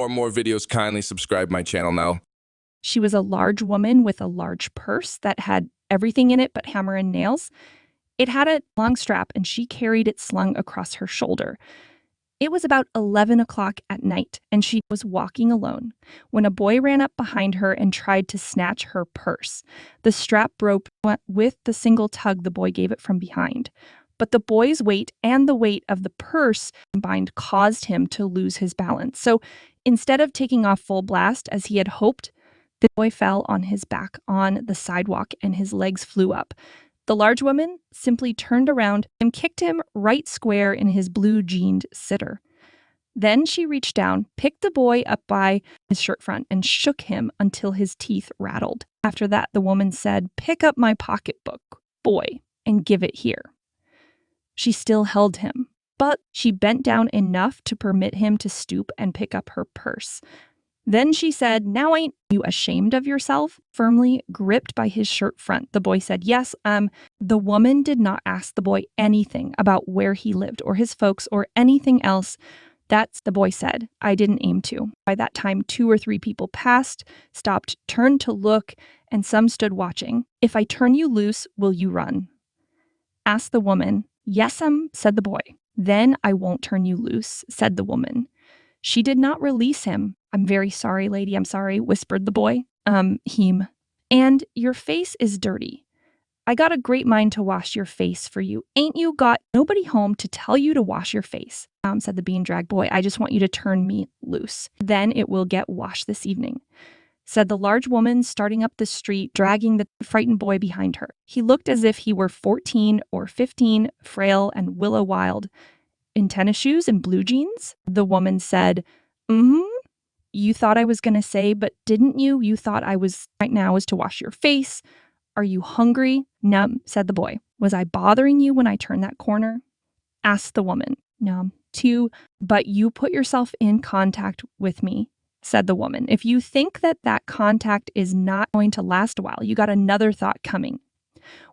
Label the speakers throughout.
Speaker 1: For more videos, kindly subscribe my channel now.
Speaker 2: She was a large woman with a large purse that had everything in it but hammer and nails. It had a long strap, and she carried it slung across her shoulder. It was about 11 o'clock at night, and she was walking alone when a boy ran up behind her and tried to snatch her purse. The strap broke with the single tug the boy gave it from behind. But the boy's weight and the weight of the purse combined caused him to lose his balance. So instead of taking off full blast as he had hoped, the boy fell on his back on the sidewalk and his legs flew up. The large woman simply turned around and kicked him right square in his blue-jeaned sitter. Then she reached down, picked the boy up by his shirt front, and shook him until his teeth rattled. After that, the woman said, "Pick up my pocketbook, boy, and give it here." She still held him, but she bent down enough to permit him to stoop and pick up her purse. Then she said, "Now ain't you ashamed of yourself?" Firmly gripped by his shirt front, the boy said, "Yes, The woman did not ask the boy anything about where he lived or his folks or anything else. That's, the boy said, "I didn't aim to." By that time, 2 or 3 people passed, stopped, turned to look, and some stood watching. "If I turn you loose, will you run?" Asked the woman. "Yes, said the boy. "Then I won't turn you loose," said the woman. She did not release him. "I'm very sorry, lady, I'm sorry," whispered the boy. Him. "And your face is dirty. I got a great mind to wash your face for you. Ain't you got nobody home to tell you to wash your face?" Said the bean drag boy. "I just want you to turn me loose. Then it will get washed this evening," said the large woman, starting up the street, dragging the frightened boy behind her. He looked as if he were 14 or 15, frail and willow wild. "In tennis shoes and blue jeans?" The woman said. You thought I was going to say, but didn't you? You thought I was right now was to wash your face. Are you hungry?" "Num," said the boy. "Was I bothering you when I turned that corner?" Asked the woman. "Num, too, but you put yourself in contact with me," said the woman. "If you think that that contact is not going to last a while, you got another thought coming.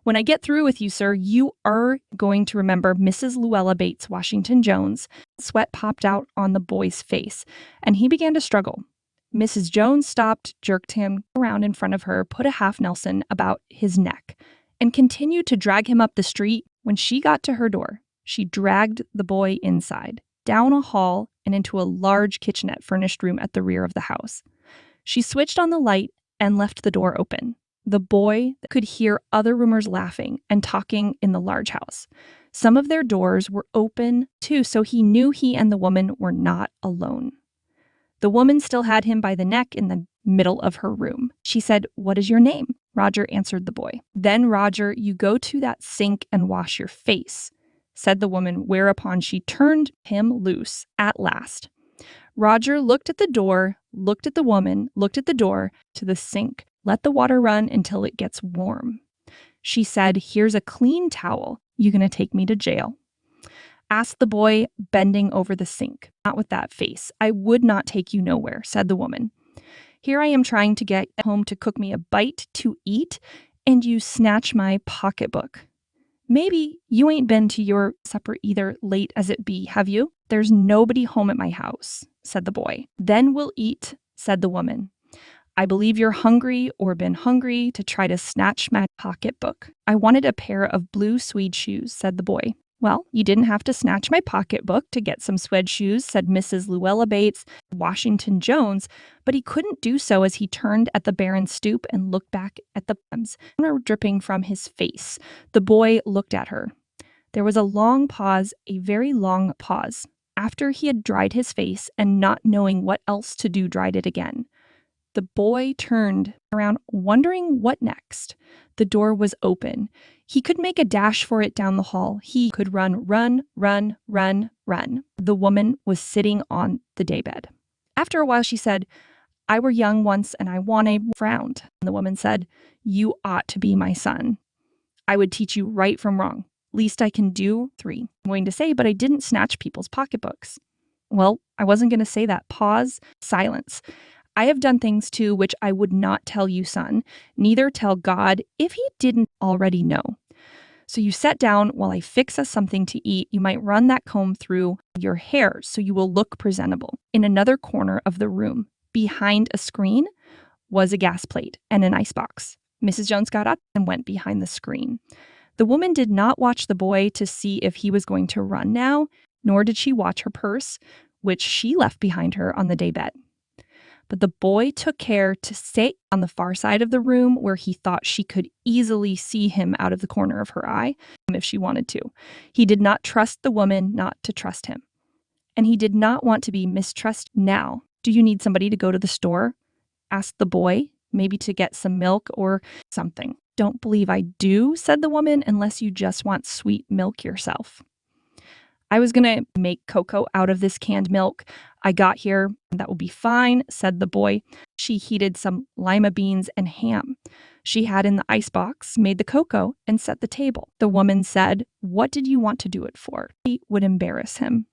Speaker 2: When I get through with you, sir, you are going to remember Mrs. Luella Bates Washington Jones." Sweat popped out on the boy's face, and he began to struggle. Mrs. Jones stopped, jerked him around in front of her, put a half Nelson about his neck, and continued to drag him up the street. When she got to her door, she dragged the boy inside, down a hall, and into a large kitchenette furnished room at the rear of the house. She switched on the light and left the door open. The boy could hear other roomers laughing and talking in the large house. Some of their doors were open too, so he knew he and the woman were not alone. The woman still had him by the neck in the middle of her room. She said, "What is your name?" "Roger," answered the boy. "Then, Roger, you go to that sink and wash your face," said the woman, whereupon she turned him loose at last. Roger looked at the door, looked at the woman, looked at the door, to the sink. "Let the water run until it gets warm." She said, "Here's a clean towel. You gonna take me to jail?" Asked the boy, bending over the sink. "Not with that face. I would not take you nowhere," said the woman. "Here I am trying to get home to cook me a bite to eat, and you snatch my pocketbook. Maybe you ain't been to your supper either, late as it be, have you?" "There's nobody home at my house," said the boy. "Then we'll eat," said the woman. "I believe you're hungry or been hungry to try to snatch my pocketbook." "I wanted a pair of blue suede shoes," said the boy. "Well, you didn't have to snatch my pocketbook to get some suede shoes," said Mrs. Luella Bates Washington Jones, but he couldn't do so as he turned at the barren stoop and looked back at the buns dripping from his face. The boy looked at her. There was a long pause, a very long pause. After he had dried his face and not knowing what else to do, dried it again. The boy turned around, wondering what next. The door was open. He could make a dash for it down the hall. He could run. The woman was sitting on the daybed. After a while, she said, "I were young once and I wanted," frowned. And the woman said, "You ought to be my son. I would teach you right from wrong. Least I can do 3. I'm going to say, but I didn't snatch people's pocketbooks." "Well, I wasn't going to say that." Pause. Silence. "I have done things too which I would not tell you, son, neither tell God if he didn't already know." So you sit down while I fix us something to eat. You might run that comb through your hair so you will look presentable. In another corner of the room, behind a screen, was a gas plate and an icebox. Mrs. Jones got up and went behind the screen. The woman did not watch the boy to see if he was going to run now, nor did she watch her purse, which she left behind her on the daybed. But the boy took care to stay on the far side of the room where he thought she could easily see him out of the corner of her eye if she wanted to. He did not trust the woman not to trust him. And he did not want to be mistrusted. Now, do you need somebody to go to the store? Asked the boy, maybe to get some milk or something. Don't believe I do, said the woman, unless you just want sweet milk yourself. I was going to make cocoa out of this canned milk. I got here. That will be fine, said the boy. She heated some lima beans and ham she had in the icebox, made the cocoa, and set the table. The woman said, "What did you want to do it for?" He would embarrass him.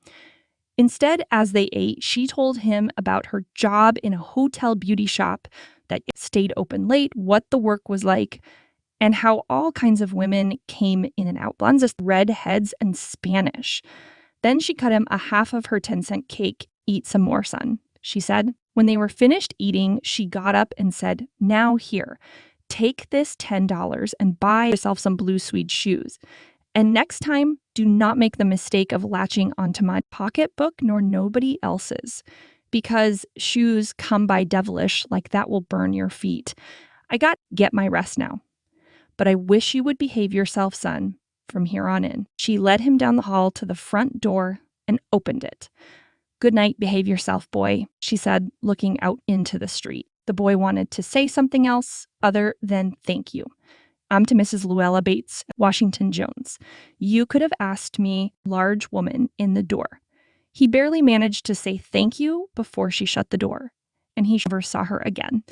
Speaker 2: Instead, as they ate, she told him about her job in a hotel beauty shop that stayed open late, what the work was like, and how all kinds of women came in and out. Blondes, redheads, and Spanish. Then she cut him a half of her 10-cent cake. "Eat some more, son," she said. When they were finished eating, she got up and said, "Now here, take this $10 and buy yourself some blue suede shoes. And next time, do not make the mistake of latching onto my pocketbook nor nobody else's, because shoes come by devilish like that will burn your feet. I got to get my rest now. But I wish you would behave yourself, son, from here on in." She led him down the hall to the front door and opened it. "Good night, behave yourself, boy," she said, looking out into the street. The boy wanted to say something else other than thank you. "I'm to Mrs. Luella Bates, Washington Jones. You could have asked me, large woman in the door." He barely managed to say thank you before she shut the door, and he never saw her again.